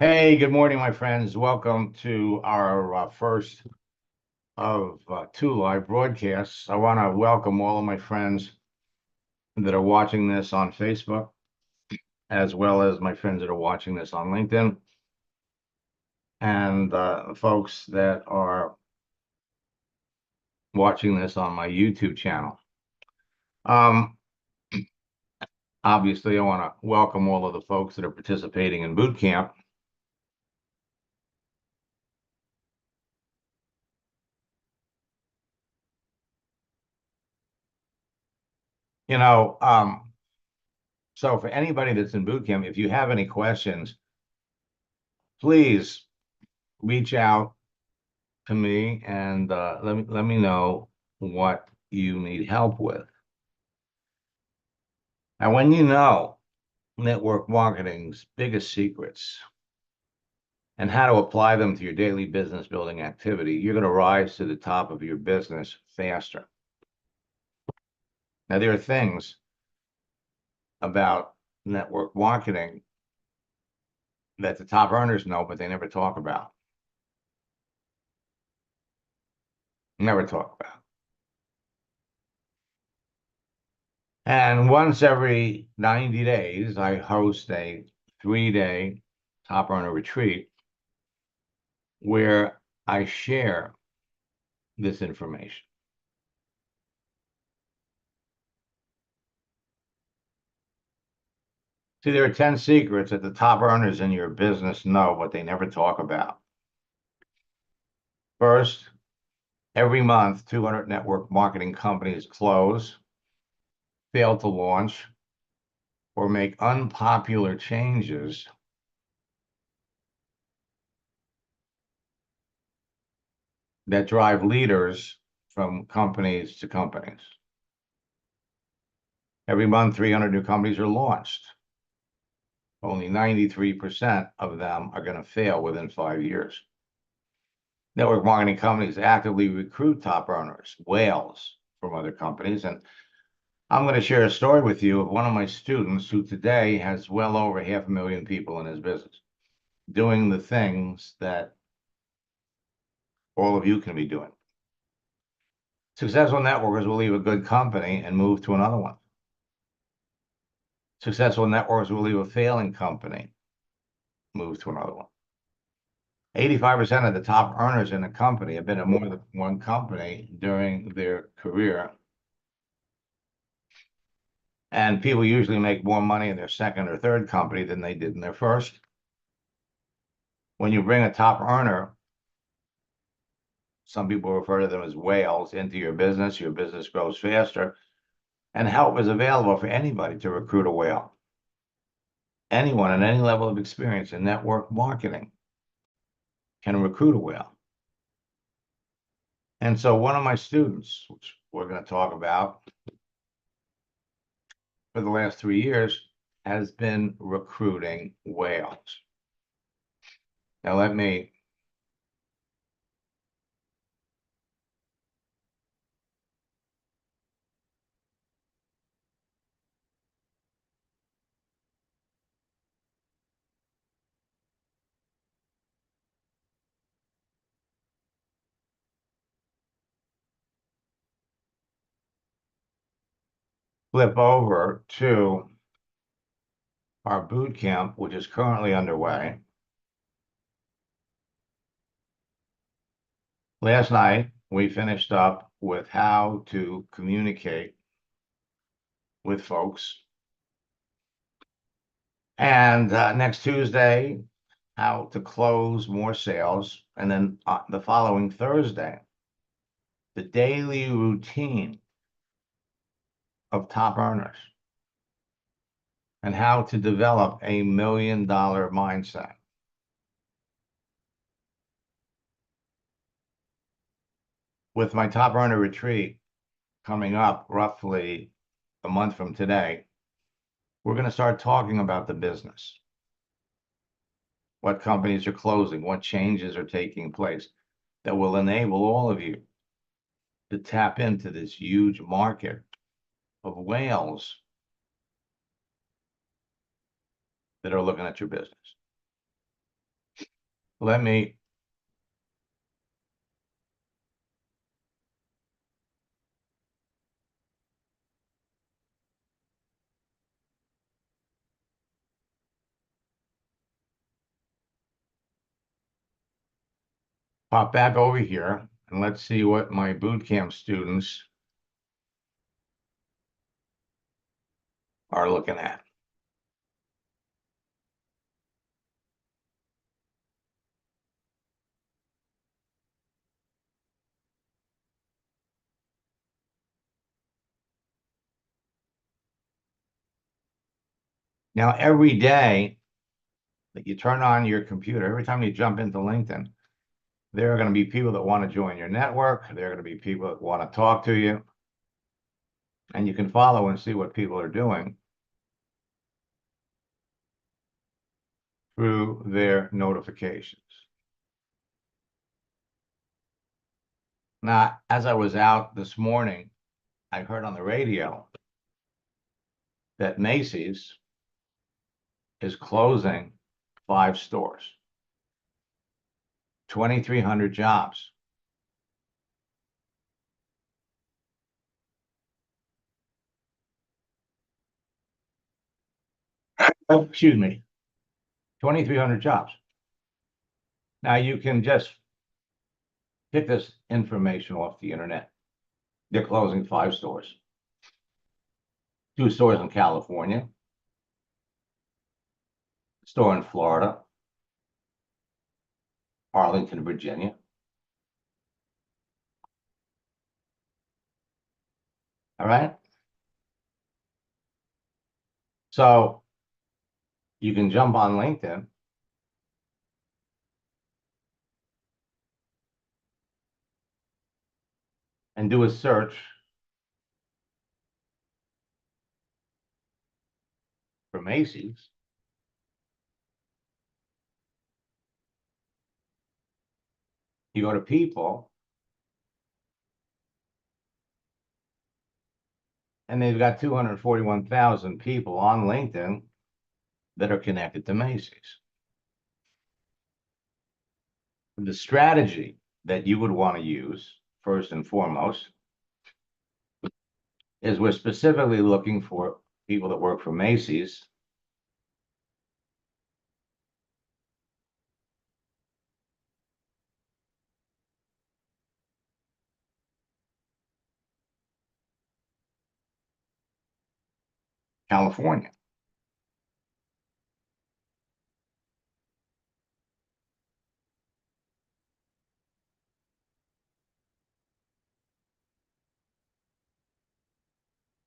Hey, good morning, my friends. Welcome to our first of two live broadcasts. I want to welcome all of my friends that are watching this on Facebook, as well as my friends that are watching this on LinkedIn, and folks that are watching this on my YouTube channel. Um, Obviously, I want to welcome all of the folks that are participating in boot camp. You know, so for anybody that's in boot camp, if you have any questions, please reach out to me and let me know what you need help with. And when you know network marketing's biggest secrets and how to apply them to your daily business building activity, you're going to rise to the top of your business faster. Now, there are things about network marketing that the top earners know, but they never talk about. Never talk about. And once every 90 days, I host a 3-day top earner retreat where I share this information. See, there are 10 secrets that the top earners in your business know, but they never talk about. First, every month, 200 network marketing companies close, fail to launch, or make unpopular changes that drive leaders from companies to companies. Every month, 300 new companies are launched. Only 93% of them are going to fail within 5 years. Network marketing companies actively recruit top earners, whales from other companies. And I'm going to share a story with you of one of my students who today has well over 500,000 people in his business, doing the things that all of you can be doing. Successful networkers will leave a good company and move to another one. Successful networkers will leave a failing company, move to another one. 85% of the top earners in a company have been in more than one company during their career. And people usually make more money in their second or third company than they did in their first. When you bring a top earner, some people refer to them as whales, into your business grows faster. And help is available for anybody to recruit a whale. Anyone at any level of experience in network marketing can recruit a whale. And so one of my students, which we're going to talk about for the last 3 years, has been recruiting whales. Now let me flip over to our boot camp, which is currently underway. Last night, we finished up with how to communicate with folks. And next Tuesday, how to close more sales. And then the following Thursday, the daily routine of top earners and how to develop a $1 million mindset. With my top earner retreat coming up roughly a month from today, we're going to start talking about the business. What companies are closing, what changes are taking place that will enable all of you to tap into this huge market of whales that are looking at your business. let me pop back over here and let's see what my boot camp students are looking at. Now, every day that you turn on your computer, every time you jump into LinkedIn, there are going to be people that want to join your network. There are going to be people that want to talk to you. And you can follow and see what people are doing through their notifications. Now, as I was out this morning, I heard on the radio that Macy's is closing 5 stores, 2,300 jobs. Oh, excuse me, 2,300 jobs. Now, you can just get this information off the internet. They're closing 5 stores, 2 stores in California, a store in Florida, Arlington, Virginia. All right. So you can jump on LinkedIn and do a search for Macy's. You go to people, and they've got 241,000 people on LinkedIn that are connected to Macy's. The strategy that you would want to use, first and foremost, is we're specifically looking for people that work for Macy's California.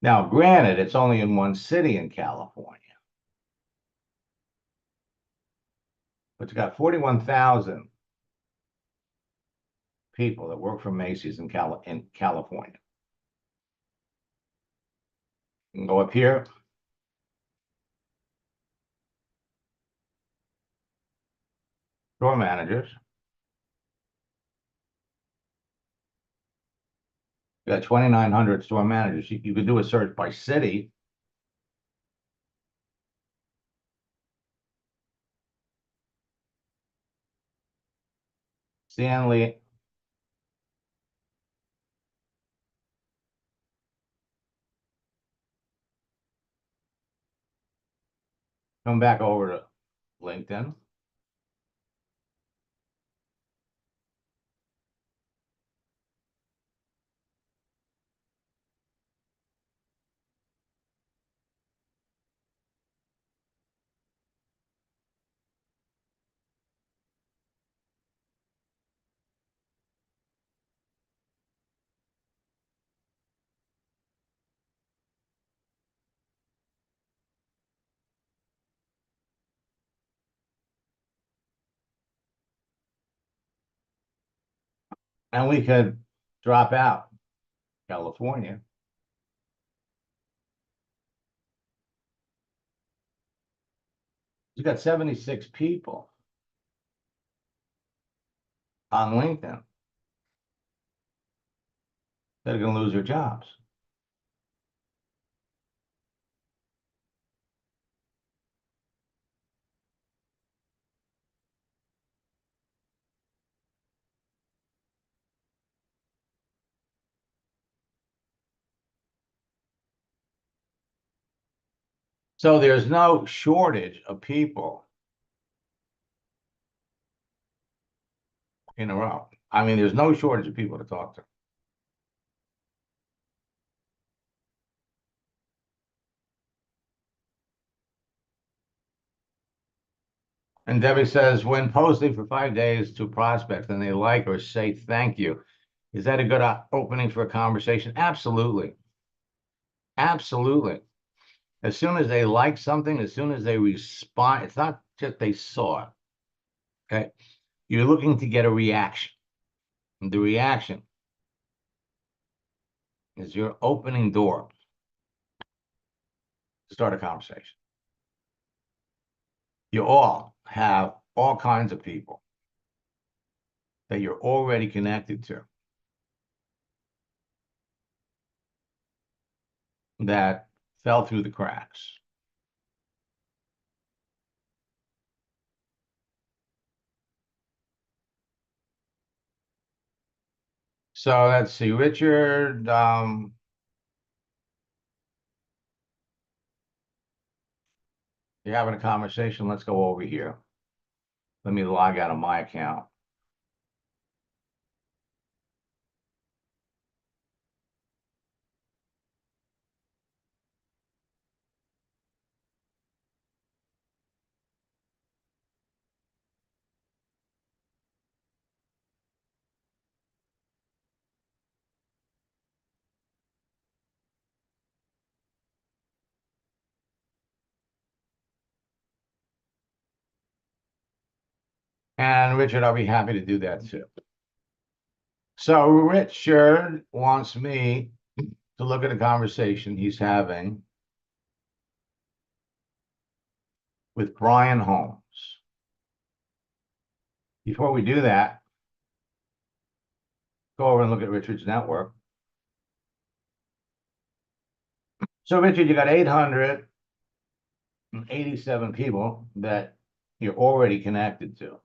Now, granted, it's only in one city in California, but you got 41,000 people that work for Macy's in California. You can go up here. Store managers. You got 2,900 store managers. You could do a search by city. Stanley. Come back over to LinkedIn. And we could drop out California. You got 76 people on LinkedIn that are going to lose their jobs. So there's no shortage of people in a row. I mean, there's no shortage of people to talk to. And Debbie says, when posting for 5 days to prospects and they like or say thank you, is that a good opening for a conversation? Absolutely. Absolutely. As soon as they like something, as soon as they respond, it's not just they saw it. Okay. You're looking to get a reaction. And the reaction is your opening door to start a conversation. You all have all kinds of people that you're already connected to that fell through the cracks. So let's see, Richard, you're having a conversation. Let's go over here. Let me log out of my account. And Richard, I'll be happy to do that too. So Richard wants me to look at a conversation he's having with Brian Holmes. Before we do that, go over and look at Richard's network. So Richard, you got 887 people that you're already connected to.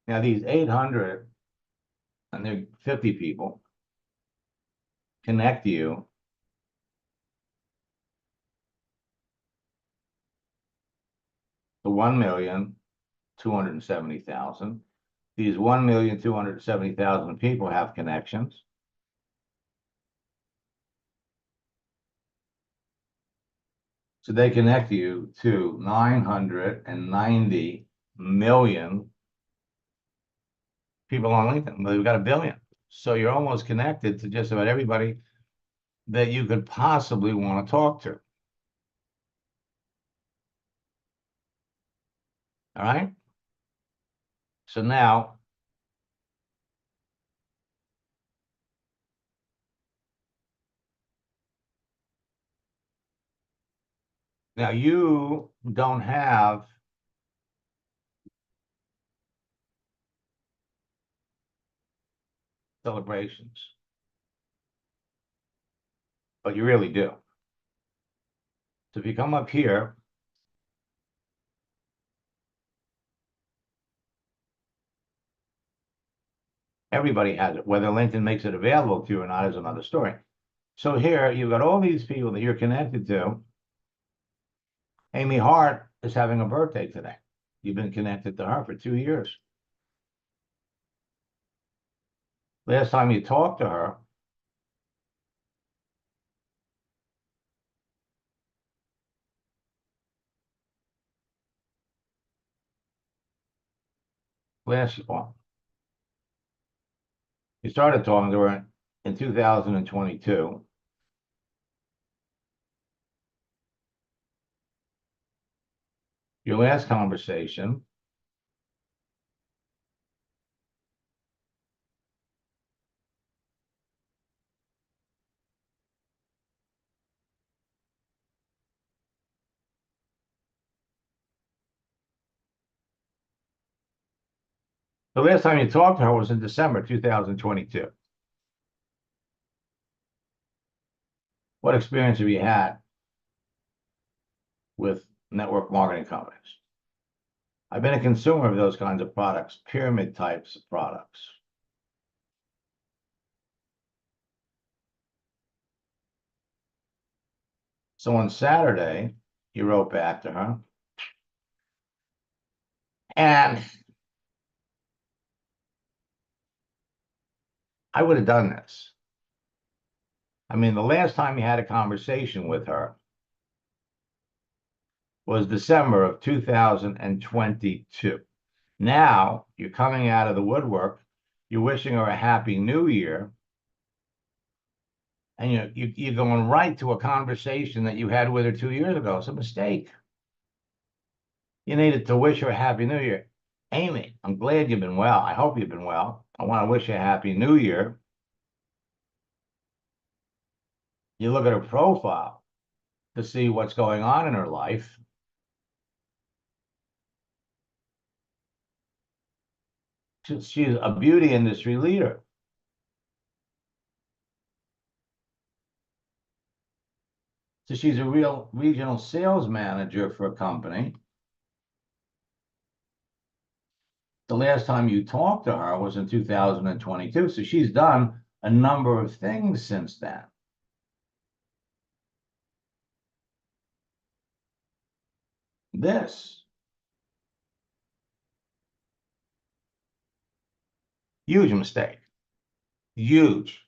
Now these 800 and they're 50 people connect you to 1,270,000. These 1,270,000 people have connections. So they connect you to 990 million people on LinkedIn. Well, we've got a billion. So you're almost connected to just about everybody that you could possibly want to talk to. All right. So now you don't have celebrations, but you really do. So if you come up here, everybody has it. Whether LinkedIn makes it available to you or not is another story. So here you've got all these people that you're connected to. Amy Hart is having a birthday today. You've been connected to her for 2 years. Last time you talked to her, last one, you started talking to her in 2022. Your last conversation, the last time you talked to her was in December 2022. What experience have you had with network marketing companies? I've been a consumer of those kinds of products, pyramid types of products. So on Saturday, you wrote back to her. And I would have done this. I mean, the last time you had a conversation with her was December of 2022. Now you're coming out of the woodwork, you're wishing her a happy new year, and you're going right to a conversation that you had with her 2 years ago. It's a mistake. You needed to wish her a happy new year. Amy, I'm glad you've been well. I hope you've been well. I want to wish you a happy new year. You look at her profile to see what's going on in her life. She's a beauty industry leader. So she's a real regional sales manager for a company. The last time you talked to her was in 2022. So she's done a number of things since then. This huge mistake, huge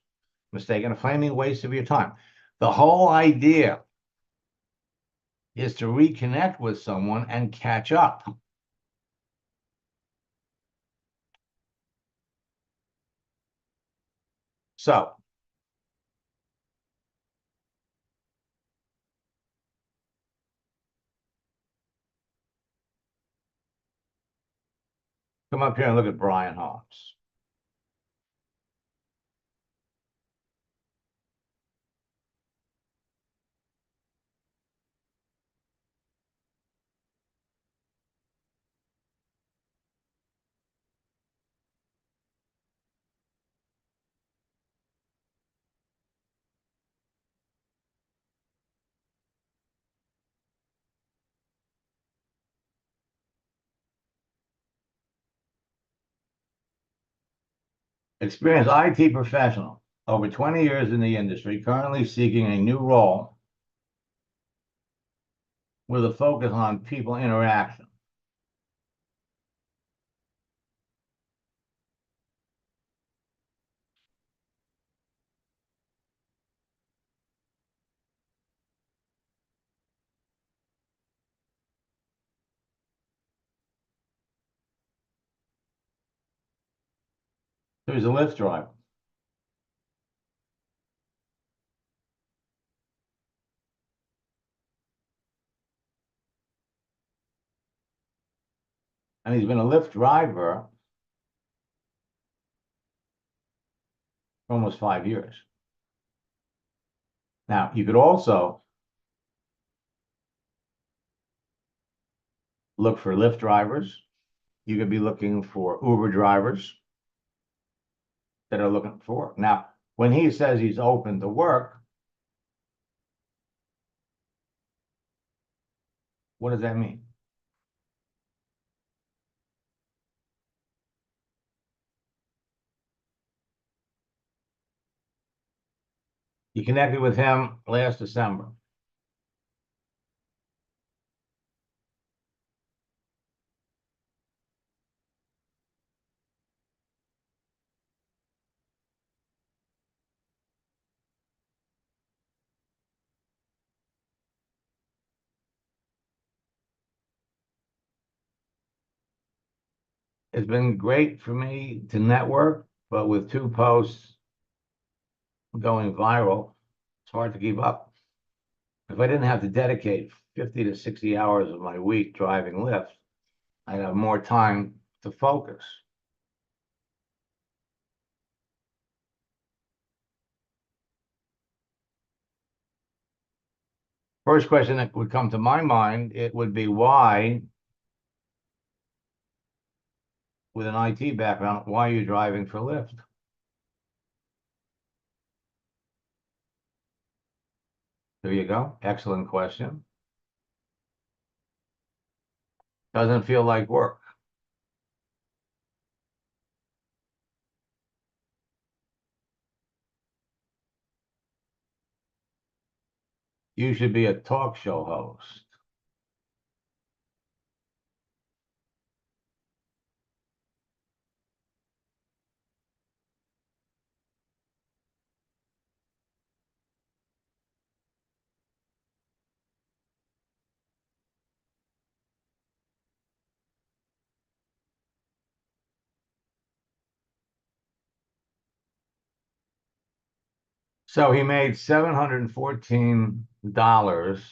mistake, and a flaming waste of your time. The whole idea is to reconnect with someone and catch up. So come up here and look at Brian Holmes. Experienced IT professional, over 20 years in the industry, currently seeking a new role with a focus on people interaction. So he's a Lyft driver. And he's been a Lyft driver for almost 5 years. Now, you could also look for Lyft drivers. You could be looking for Uber drivers that are looking for. Now, when he says he's open to work, what does that mean? You connected with him last December. It's been great for me to network, but with 2 posts going viral, it's hard to keep up. If I didn't have to dedicate 50 to 60 hours of my week driving Lyft, I'd have more time to focus. First question that would come to my mind, it would be why, with an IT background, why are you driving for Lyft? There you go. Excellent question. Doesn't feel like work. You should be a talk show host. So he made $714,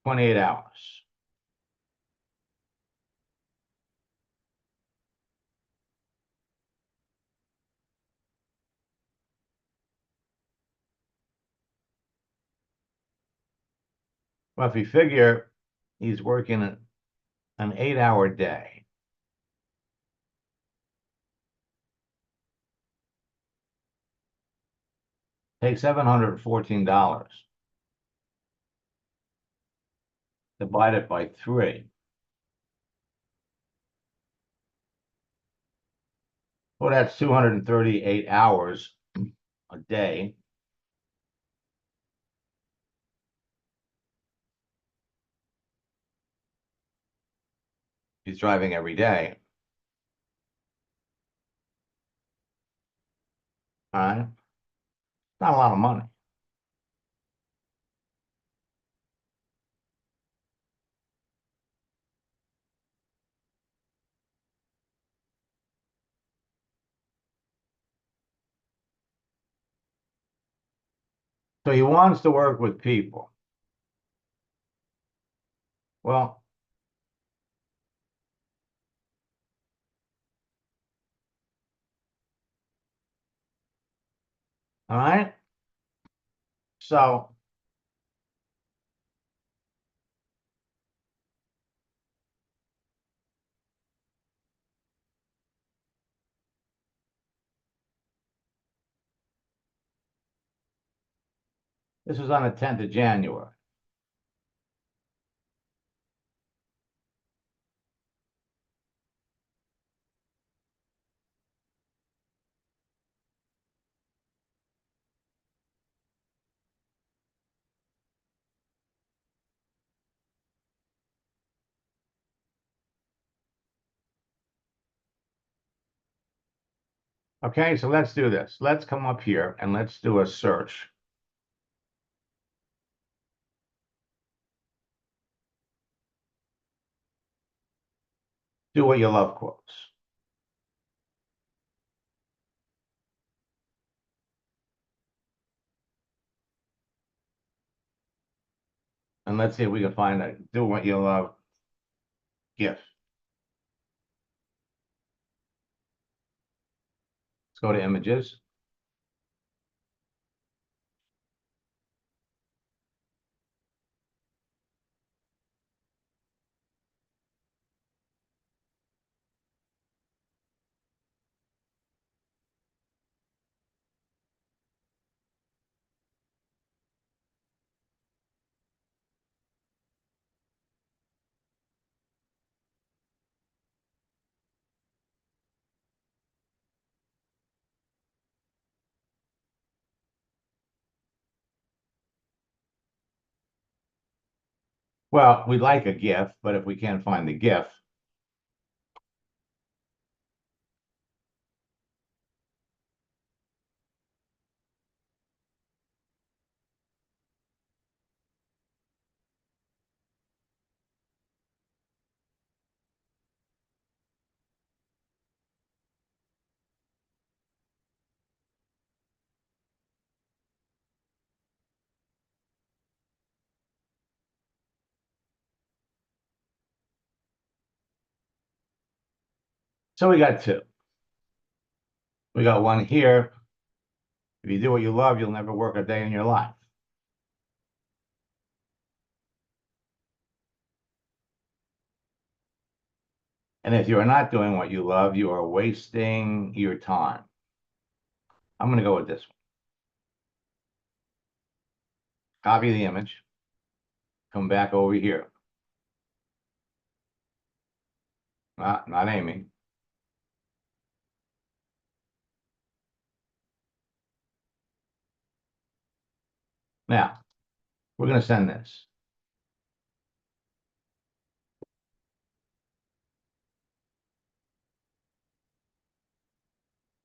28 hours. Well, if you figure he's working an 8-hour day, take $714, divide it by 3. Well, that's 238 hours a day. He's driving every day. All right. Not a lot of money. So he wants to work with people. Well, all right. So this was on the 10th of January. Okay, so let's do this. Let's come up here and let's do a search. Do what you love quotes. And let's see if we can find a do what you love GIF. Let's go to images. Well, we'd like a GIF, but if we can't find the GIF, so we got 2. We got one here. If you do what you love, you'll never work a day in your life. And if you are not doing what you love, you are wasting your time. I'm going to go with this one. Copy the image. Come back over here. Not Amy. Now, we're going to send this.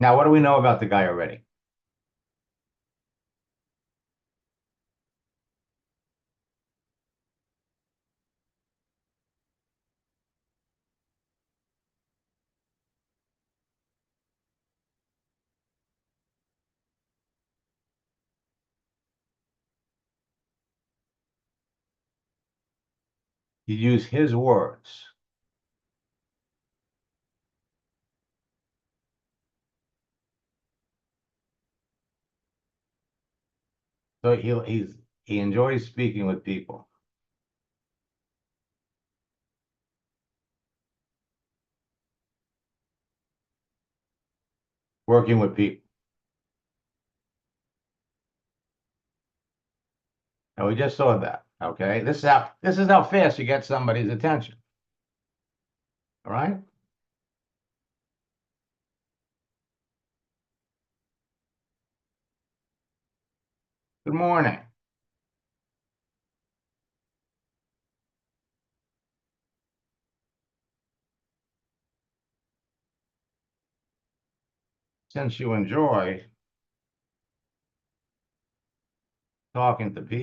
Now, what do we know about the guy already? You use his words. So he enjoys speaking with people. Working with people. And we just saw that. Okay. This is how fast you get somebody's attention. All right. Good morning. Since you enjoy talking to people,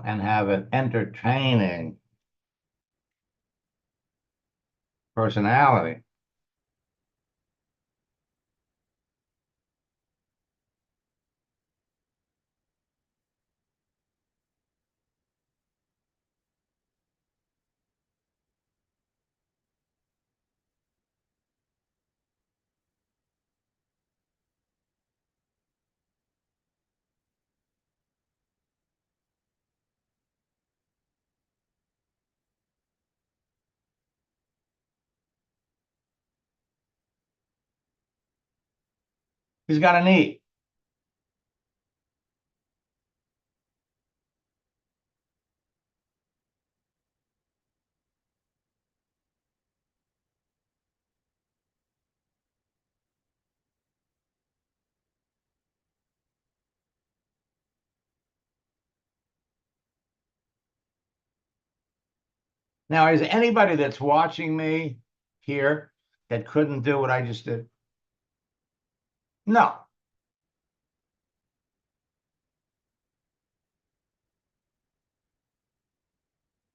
and have an entertaining personality, he's got a need. Now, is anybody that's watching me here that couldn't do what I just did? No.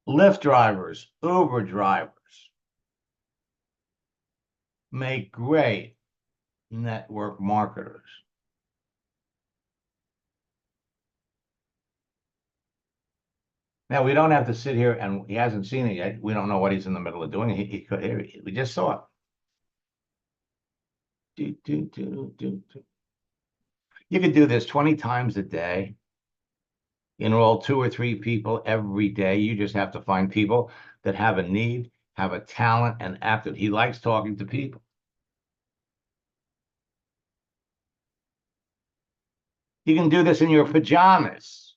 Lyft drivers, Uber drivers make great network marketers. Now, we don't have to sit here, and he hasn't seen it yet. We don't know what he's in the middle of doing. He could, we just saw it. You could do this 20 times a day, enroll 2 or 3 people every day. You just have to find people that have a need, have a talent, and aptitude. He likes talking to people. You can do this in your pajamas.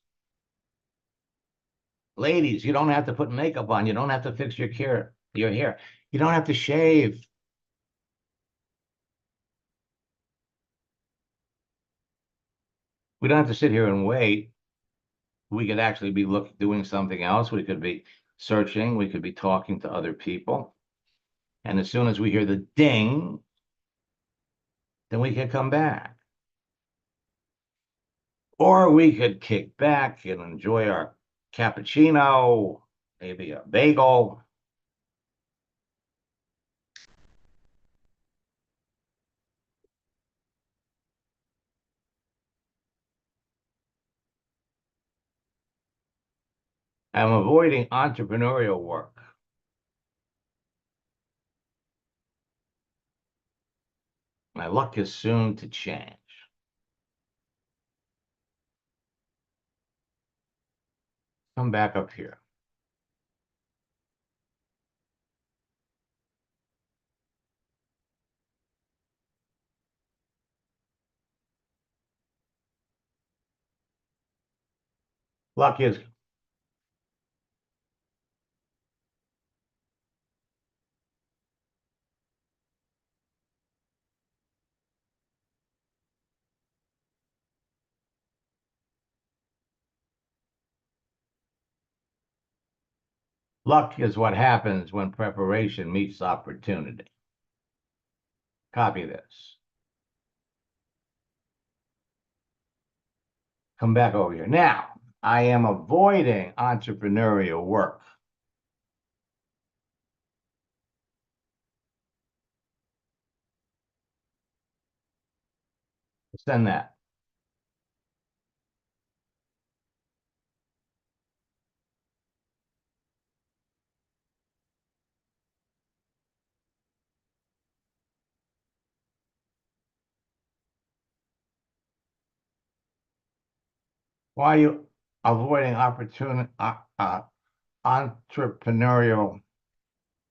Ladies, you don't have to put makeup on. You don't have to fix your hair. You don't have to shave. We don't have to sit here and wait. We could actually be doing something else. We could be searching. We could be talking to other people. And as soon as we hear the ding, then we could come back. Or we could kick back and enjoy our cappuccino, maybe a bagel. I'm avoiding entrepreneurial work. My luck is soon to change. Come back up here. Luck is luck is what happens when preparation meets opportunity. Copy this. Come back over here. Now, I am avoiding entrepreneurial work. Send that. Why are you avoiding entrepreneurial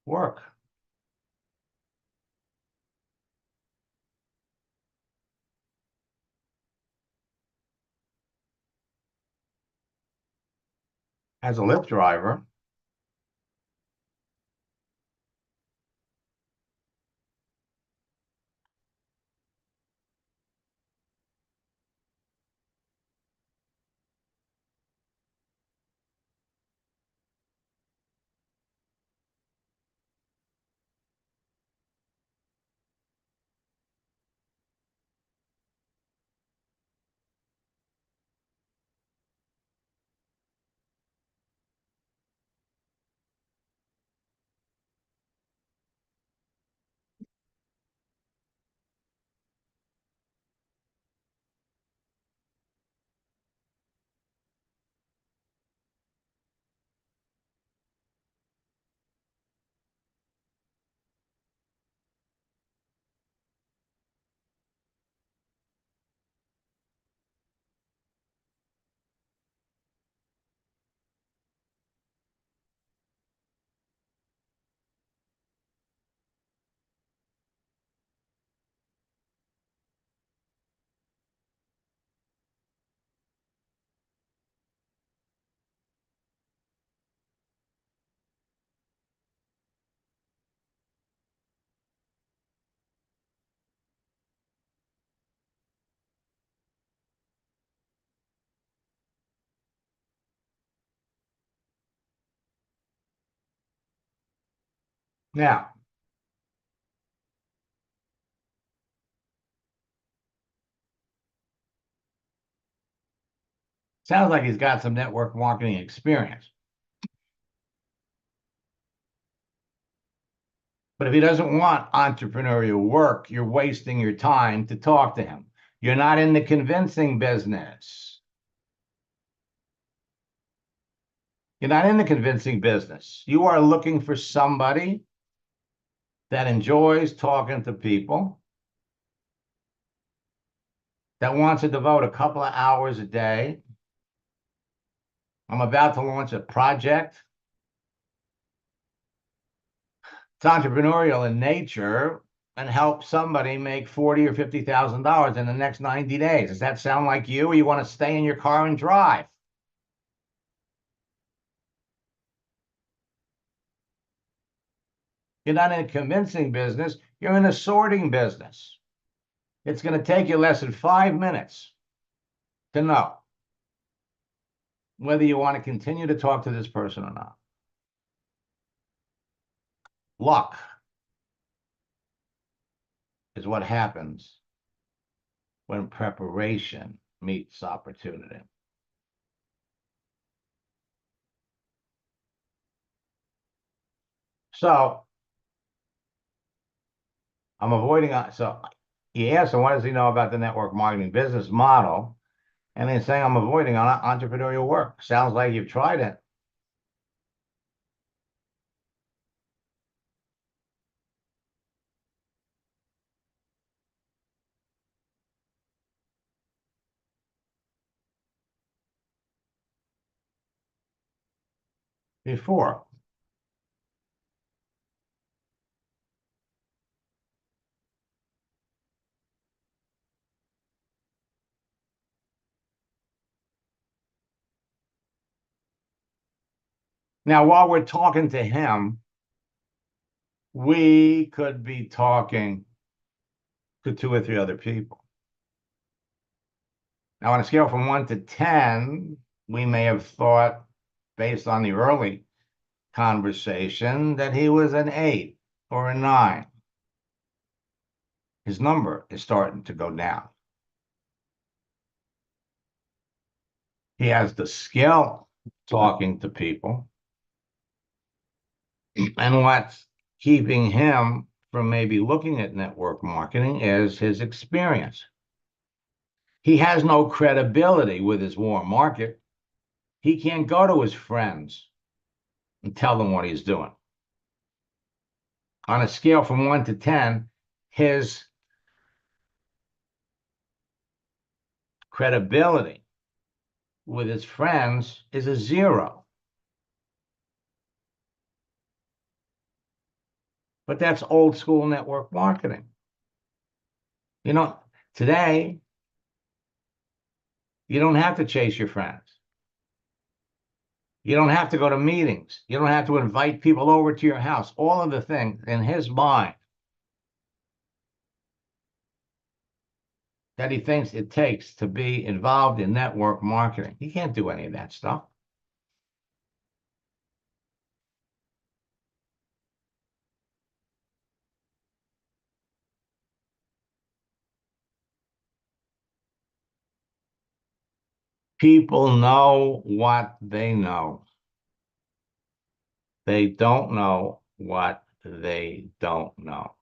work? As a Lyft driver, now, sounds like he's got some network marketing experience. But if he doesn't want entrepreneurial work, you're wasting your time to talk to him. You're not in the convincing business. You're not in the convincing business. You are looking for somebody that enjoys talking to people, that wants to devote a couple of hours a day. I'm about to launch a project. It's entrepreneurial in nature and help somebody make $40,000 or $50,000 in the next 90 days. Does that sound like you, or you want to stay in your car and drive? You're not in a convincing business. You're in a sorting business. It's going to take you less than 5 minutes to know whether you want to continue to talk to this person or not. Luck is what happens when preparation meets opportunity. So I'm avoiding. So he asked him, what does he know about the network marketing business model? And he's saying, I'm avoiding entrepreneurial work. Sounds like you've tried it. Before. Now, while we're talking to him, we could be talking to two or three other people. Now, on a scale from 1 to 10, we may have thought, based on the early conversation, that he was an 8 or a 9. His number is starting to go down. He has the skill talking to people. And what's keeping him from maybe looking at network marketing is his experience. He has no credibility with his warm market. He can't go to his friends and tell them what he's doing. On a scale from 1 to 10, his credibility with his friends is a 0. But that's old school network marketing. You know, today, you don't have to chase your friends. You don't have to go to meetings. You don't have to invite people over to your house. All of the things in his mind that he thinks it takes to be involved in network marketing. He can't do any of that stuff. People know what they know. They don't know what they don't know.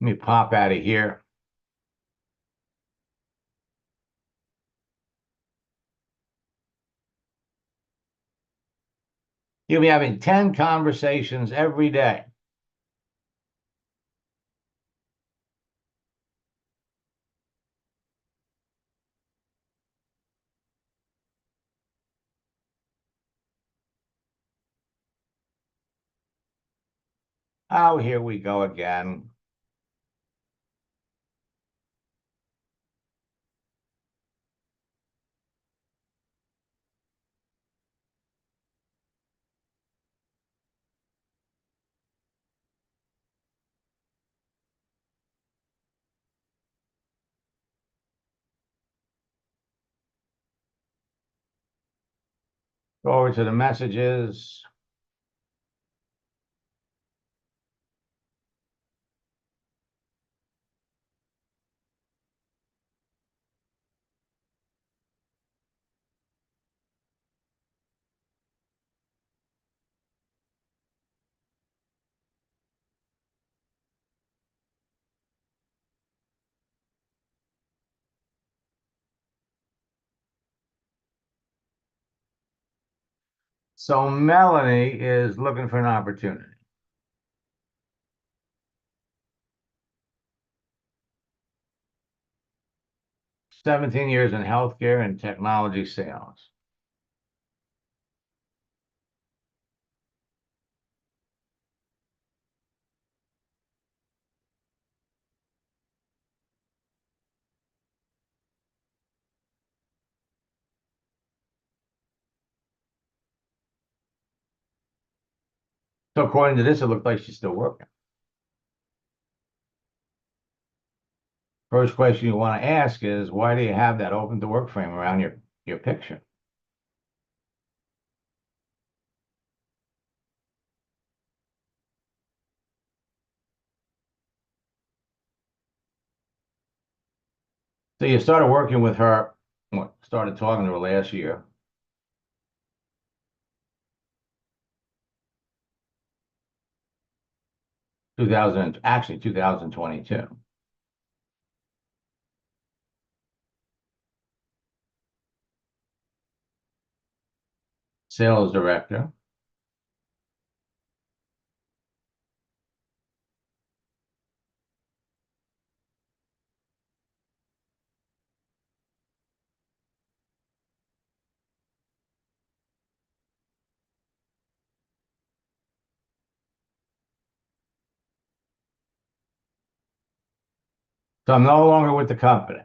Let me pop out of here. You'll be having 10 conversations every day. Oh, here we go again. Go over to the messages. So Melanie is looking for an opportunity. 17 years in healthcare and technology sales. So according to this, it looks like she's still working. First question you want to ask is, why do you have that open to work frame around your picture? So you started working with her, what, started talking to her last year. Actually 2022. Sales director. So I'm no longer with the company.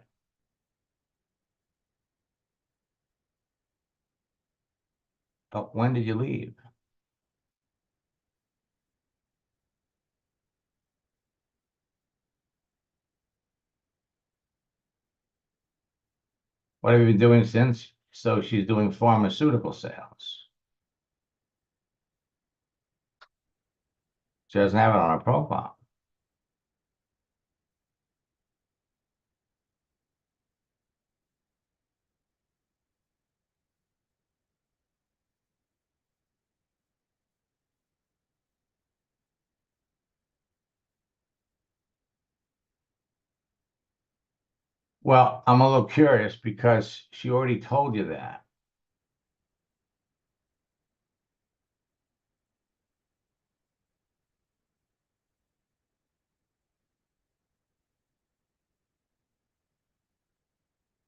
But when did you leave? What have you been doing since? So she's doing pharmaceutical sales. She doesn't have it on her profile. Well, I'm a little curious because she already told you that.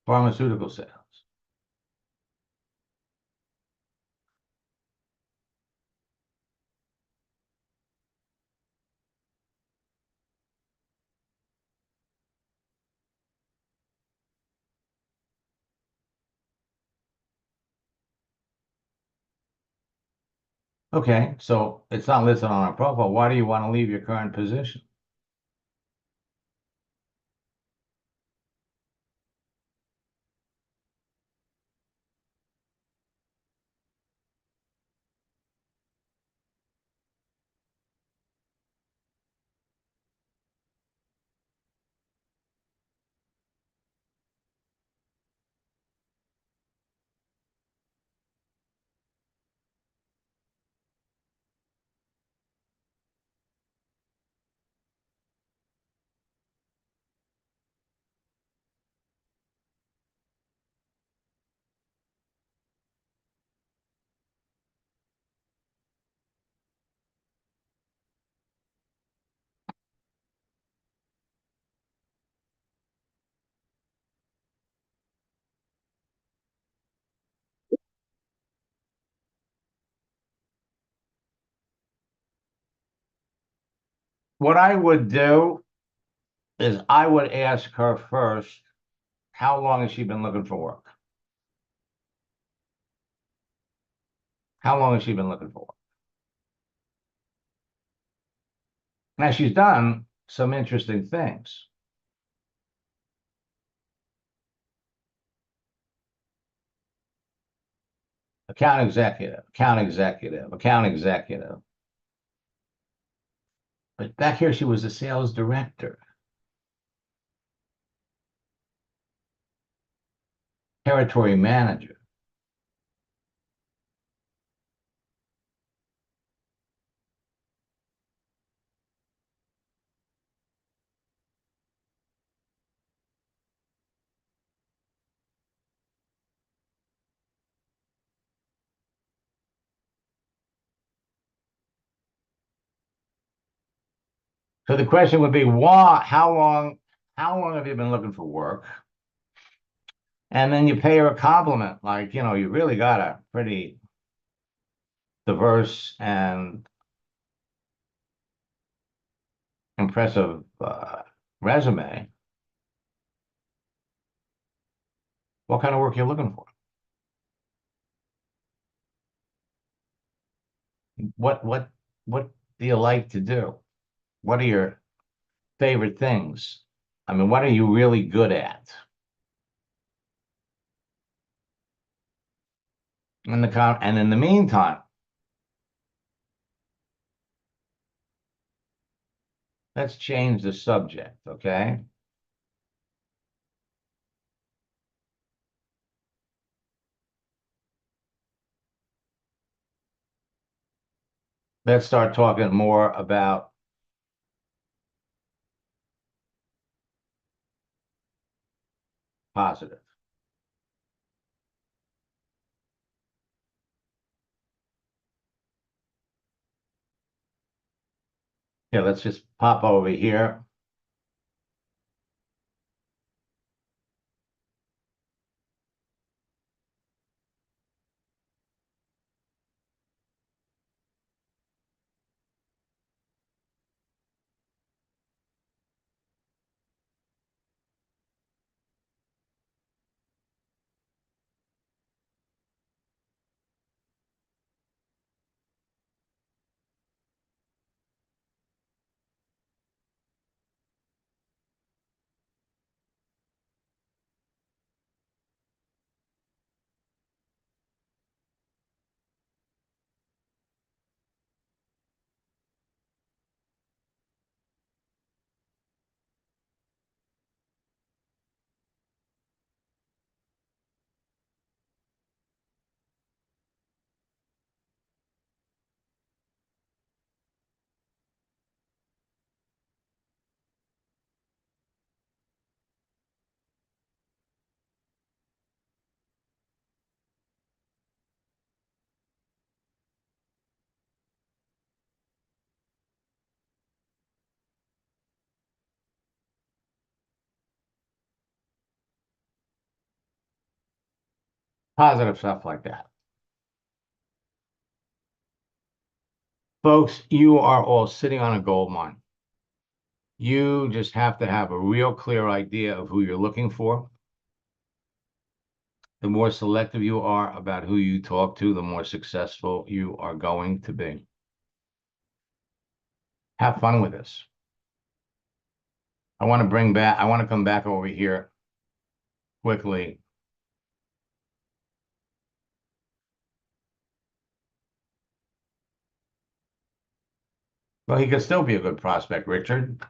Pharmaceutical sales. Okay, so it's not listed on her profile. Why do you want to leave your current position? What I would do is I would ask her first, how long has she been looking for work? How long has she been looking for work? Now she's done some interesting things. Account executive, account executive, account executive. But back here, she was a sales director, territory manager. So the question would be, why, how long have you been looking for work? And then you pay her a compliment, like, you really got a pretty diverse and impressive resume. What kind of work are you looking for? What do you like to do? What are your favorite things? I mean, what are you really good at? And in the meantime, let's change the subject, okay? Let's start talking more about positive. Yeah, let's just pop over here. positive stuff like that. Folks, you are all sitting on a gold mine. You just have to have a real clear idea of who you're looking for. The more selective you are about who you talk to, the more successful you are going to be. Have fun with this. I want to come back over here quickly. Well, he could still be a good prospect, Richard.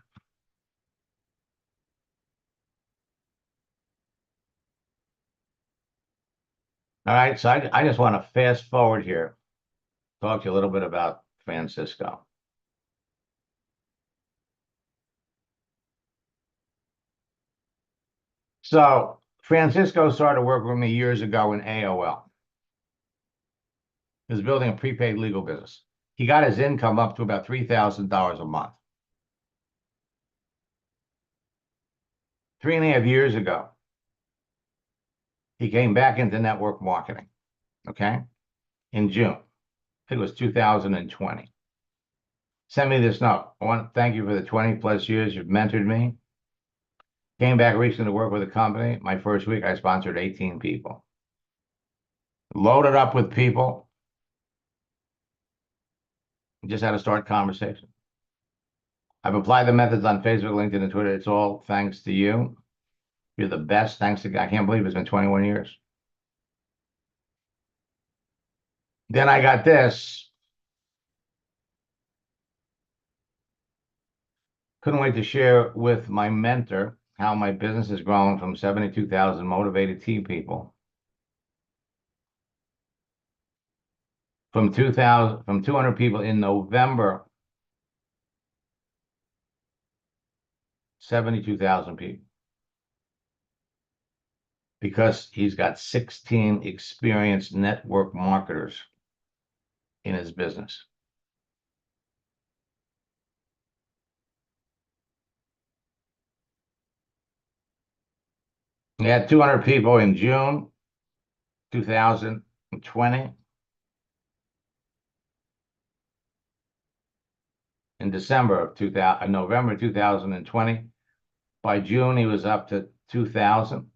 All right, so I just want to fast forward here, talk to you a little bit about Francisco. So Francisco started working with me years ago in AOL. He was building a prepaid legal business. He got his income up to about $3,000 a month. 3.5 years ago, he came back into network marketing, okay, in June. It was 2020. Send me this note. I want to thank you for the 20 plus years you've mentored me. Came back recently to work with a company. My first week, I sponsored 18 people. Loaded up with people. Just had to start conversation. I've applied the methods on Facebook, LinkedIn, and Twitter. It's all thanks to you. You're the best. Thanks to I can't believe it's been 21 years. Then I got this. Couldn't wait to share with my mentor how my business has grown from 72,000 motivated team people from 200 people in November, 72,000 people. Because he's got 16 experienced network marketers in his business. He had 200 people in June 2020. In November 2020. By June, he was up to 2,000.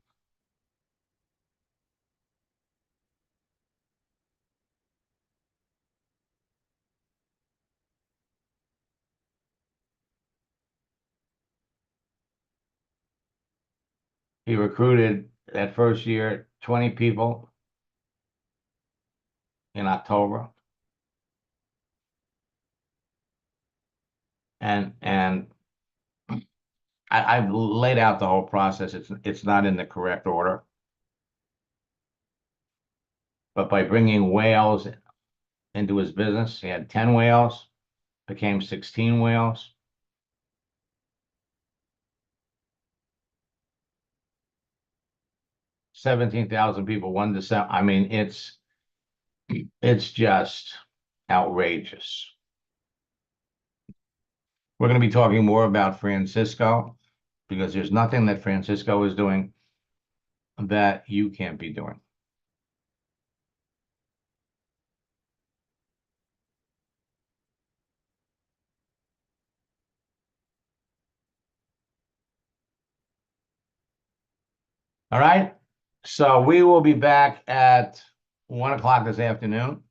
He recruited that first year 20 people in October. And I've laid out the whole process. It's not in the correct order. But by bringing whales into his business, he had 10 whales, became 16 whales. 17,000 people, 1 December. I mean, it's just outrageous. We're going to be talking more about Francisco because there's nothing that Francisco is doing that you can't be doing. All right. So we will be back at 1 o'clock this afternoon.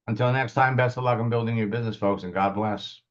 Until next time, best of luck in building your business, folks, and God bless.